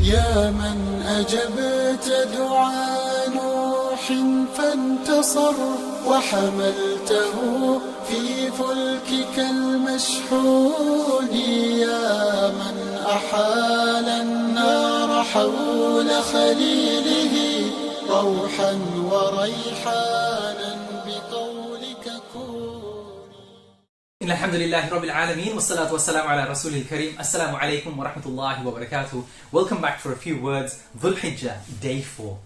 يا من أجبت دعاء نوح فانتصر وحملته في فلكك المشحون، يا من أحال النار حول خليله روحا وريحانا بقولك كوني. إن الحمد لله رب العالمين والصلاة والسلام على رسول الكريم. Assalamu alaikum wa rahmatullahi wa barakatuh. Welcome back for a few words. Dhul Hijjah, day 4.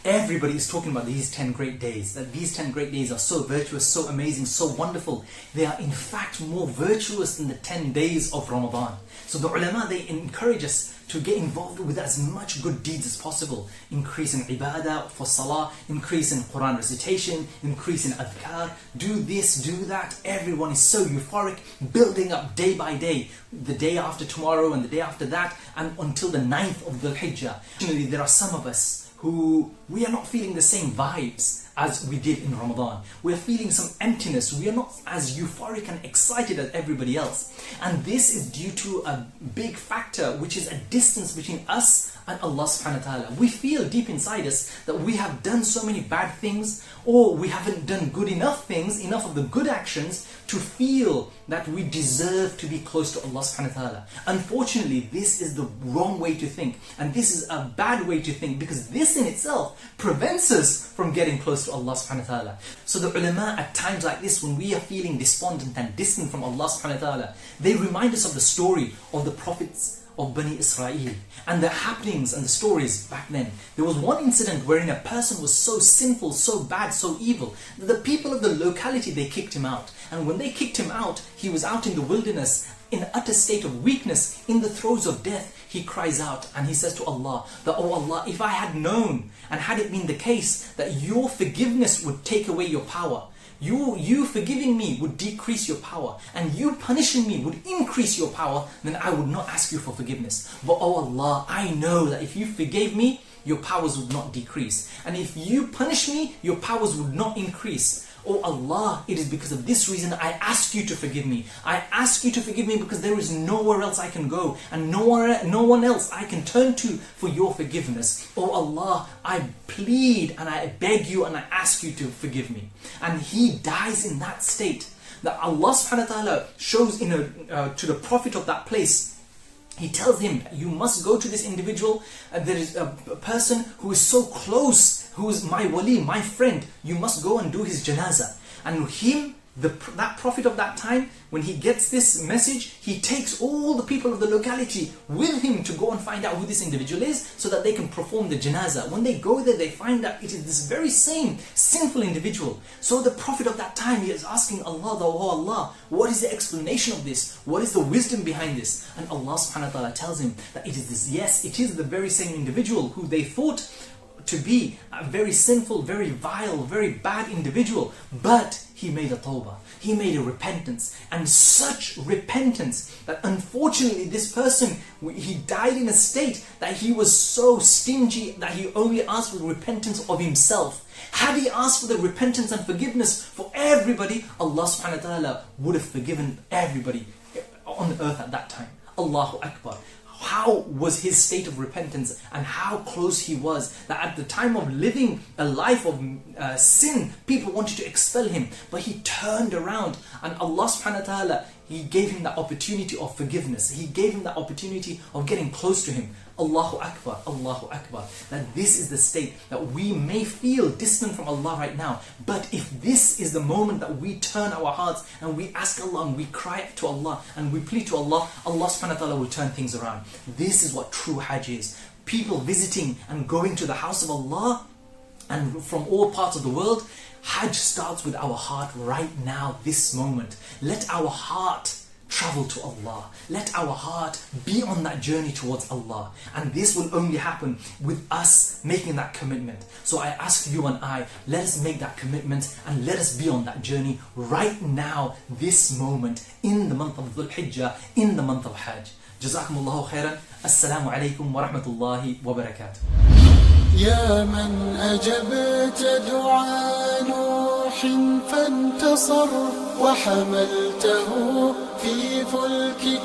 Everybody is talking about these 10 great days, that these 10 great days are so virtuous, so amazing, so wonderful. They are in fact more virtuous than the 10 days of Ramadan. So the ulama, they encourage us to get involved with as much good deeds as possible. Increase in ibadah for salah, increase in Quran recitation, increase in adhkar. Do this, do that. Everyone is so euphoric, building up day by day, the day after tomorrow and the day after that, and until the 9th of Dhul Hijjah. Actually, there are some of us who we are not feeling the same vibes as we did in Ramadan. We're feeling some emptiness. We are not as euphoric and excited as everybody else. And this is due to a big factor, which is a distance between us and Allah subhanahu wa ta'ala. We feel deep inside us that we have done so many bad things, or we haven't done good enough things, enough of the good actions to feel that we deserve to be close to Allah subhanahu wa ta'ala. Unfortunately, this is the wrong way to think, and this is a bad way to think, because this in itself prevents us from getting close to Allah subhanahu wa ta'ala. So the ulama, at times like this, when we are feeling despondent and distant from Allah subhanahu wa ta'ala, they remind us of the story of the prophets of Bani Israel and the happenings and the stories back then. There was one incident wherein a person was so sinful, so bad, so evil that the people of the locality, they kicked him out. And when they kicked him out, he was out in the wilderness in an utter state of weakness, in the throes of death. He cries out and he says to Allah that, "Oh Allah, if I had known and had it been the case that your forgiveness would take away your power, you forgiving me would decrease your power, and you punishing me would increase your power, then I would not ask you for forgiveness. But oh Allah, I know that if you forgave me, your powers would not decrease. And if you punish me, your powers would not increase. Oh Allah, it is because of this reason I ask you to forgive me. I ask you to forgive me because there is nowhere else I can go, and no one else I can turn to for your forgiveness. Oh Allah, I plead and I beg you and I ask you to forgive me." And he dies in that state. That Allah subhanahu wa ta'ala shows to the prophet of that place. He tells him, "You must go to this individual. There is a person who is so close, who is my wali, my friend. You must go and do his janazah." And that prophet of that time, when he gets this message, he takes all the people of the locality with him to go and find out who this individual is, so that they can perform the janazah. When they go there, they find out it is this very same sinful individual. So the prophet of that time, he is asking Allah, "Oh Allah, what is the explanation of this? What is the wisdom behind this?" And Allah subhanahu wa ta'ala tells him that it is this. Yes, it is the very same individual who they thought to be a very sinful, very vile, very bad individual, but he made a tawbah, he made a repentance, and such repentance that unfortunately this person, he died in a state that he was so stingy that he only asked for the repentance of himself. Had he asked for the repentance and forgiveness for everybody, Allah subhanahu wa ta'ala would have forgiven everybody on the earth at that time. Allahu Akbar. How was his state of repentance, and how close he was, that at the time of living a life of sin, people wanted to expel him, but he turned around, and Allah subhanahu wa ta'ala, he gave him that opportunity of forgiveness. He gave him that opportunity of getting close to him. Allahu Akbar, Allahu Akbar. That this is the state that we may feel distant from Allah right now, but if this is the moment that we turn our hearts and we ask Allah and we cry to Allah and we plead to Allah, Allah subhanahu wa ta'ala will turn things around. This is what true Hajj is. People visiting and going to the house of Allah, and from all parts of the world. Hajj starts with our heart right now, this moment. Let our heart travel to Allah. Let our heart be on that journey towards Allah. And this will only happen with us making that commitment. So I ask you and I, let us make that commitment and let us be on that journey right now, this moment, in the month of Dhul Hijjah, in the month of Hajj. Jazakumullahu khairan. Assalamu alaikum wa rahmatullahi wa barakatuh. يا من أجبت دعاء نوح فانتصر وحملته في فلكك